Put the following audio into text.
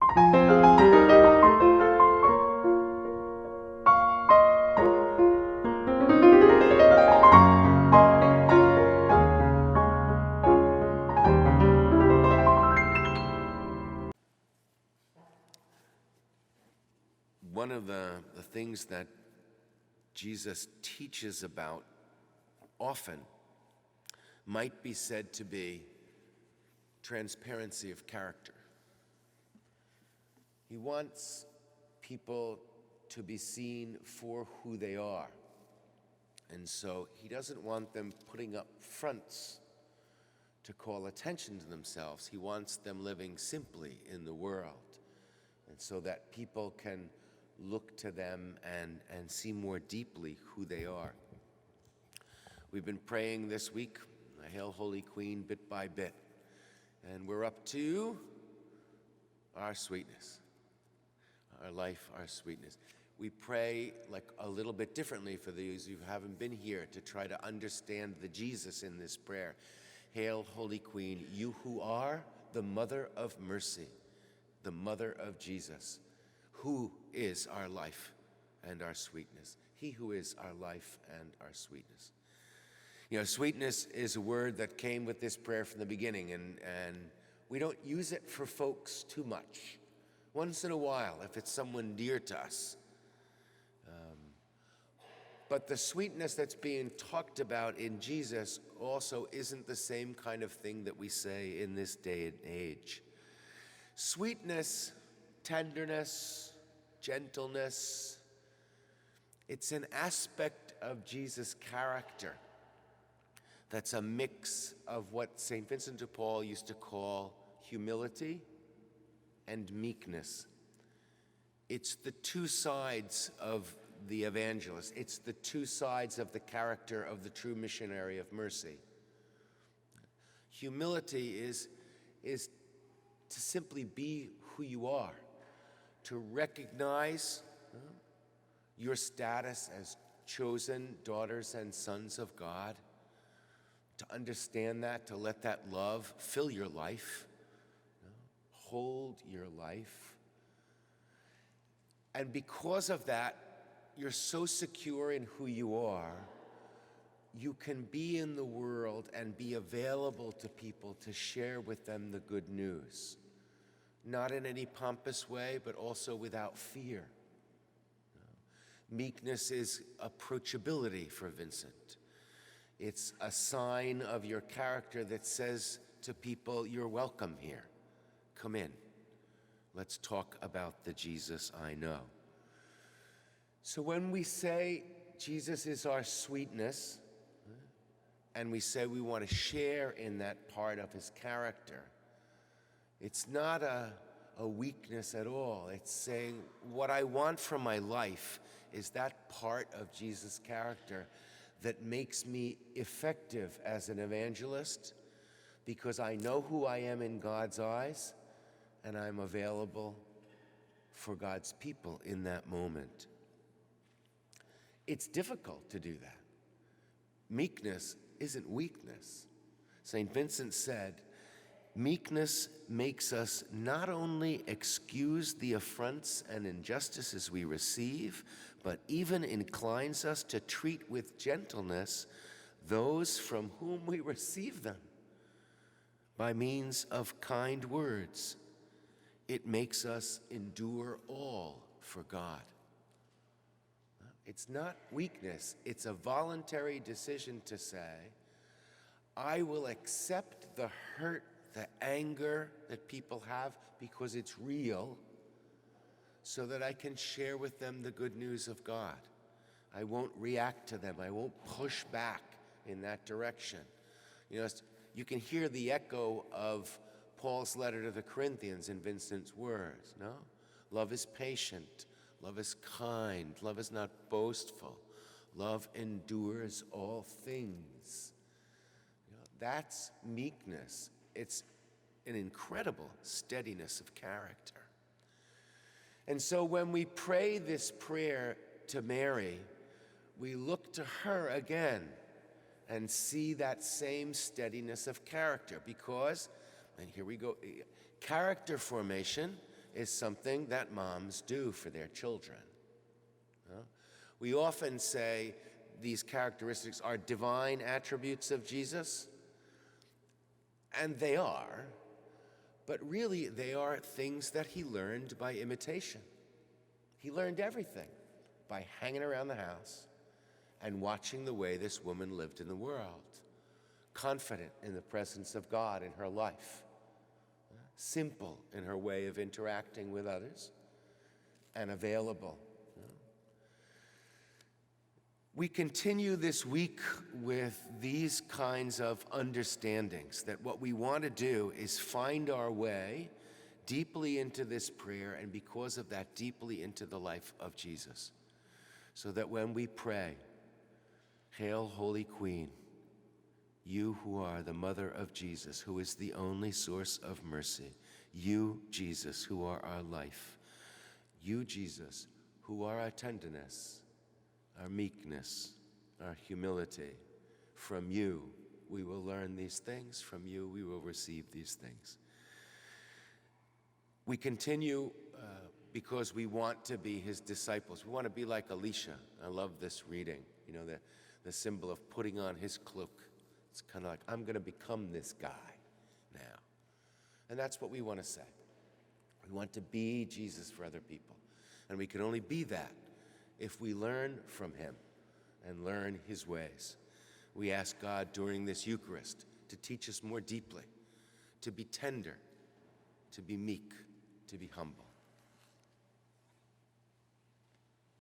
One of the things that Jesus teaches about often might be said to be transparency of character. He wants people to be seen for who they are. And so he doesn't want them putting up fronts to call attention to themselves. He wants them living simply in the world, and so that people can look to them and see more deeply who they are. We've been praying this week, Hail Holy Queen, bit by bit, and we're up to our sweetness, our life, our sweetness. We pray like a little bit differently for those who haven't been here to try to understand the Jesus in this prayer. Hail Holy Queen, you who are the mother of mercy, the mother of Jesus, who is our life and our sweetness. He who is our life and our sweetness. You know, sweetness is a word that came with this prayer from the beginning, and we don't use it for folks too much. Once in a while, if it's someone dear to us. But the sweetness that's being talked about in Jesus also isn't the same kind of thing that we say in this day and age. Sweetness, tenderness, gentleness, it's an aspect of Jesus' character that's a mix of what St. Vincent de Paul used to call humility and meekness. It's the two sides of the evangelist. It's the two sides of the character of the true missionary of mercy. Humility is to simply be who you are, to recognize your status as chosen daughters and sons of God, to understand that, to let that love fill your life, hold your life. And because of that, you're so secure in who you are, you can be in the world and be available to people to share with them the good news. Not in any pompous way, but also without fear. Meekness is approachability for Vincent. It's a sign of your character that says to people, you're welcome here. Come in. Let's talk about the Jesus I know. So when we say Jesus is our sweetness, and we say we want to share in that part of his character, it's not a weakness at all. It's saying what I want from my life is that part of Jesus' character that makes me effective as an evangelist, because I know who I am in God's eyes, and I'm available for God's people in that moment. It's difficult to do that. Meekness isn't weakness. St. Vincent said, meekness makes us not only excuse the affronts and injustices we receive, but even inclines us to treat with gentleness those from whom we receive them by means of kind words. It makes us endure all for God. It's not weakness. It's a voluntary decision to say, I will accept the hurt, the anger that people have because it's real, so that I can share with them the good news of God. I won't react to them. I won't push back in that direction. You know, you can hear the echo of Paul's letter to the Corinthians in Vincent's words, no? Love is patient. Love is kind. Love is not boastful. Love endures all things. You know, that's meekness. It's an incredible steadiness of character. And so when we pray this prayer to Mary, we look to her again and see that same steadiness of character, because, and here we go, character formation is something that moms do for their children. We often say these characteristics are divine attributes of Jesus, and they are, but really they are things that he learned by imitation. He learned everything by hanging around the house and watching the way this woman lived in the world, confident in the presence of God in her life, simple in her way of interacting with others, and available. We continue this week with these kinds of understandings, that what we want to do is find our way deeply into this prayer, and because of that, deeply into the life of Jesus, so that when we pray, "Hail, Holy Queen, you who are the mother of Jesus, who is the only source of mercy, you, Jesus, who are our life, you, Jesus, who are our tenderness, our meekness, our humility. From you we will learn these things. From you we will receive these things." We continue because we want to be his disciples. We want to be like Elisha. I love this reading, the symbol of putting on his cloak. It's kind of like, I'm going to become this guy now. And that's what we want to say. We want to be Jesus for other people. And we can only be that if we learn from him and learn his ways. We ask God during this Eucharist to teach us more deeply, to be tender, to be meek, to be humble.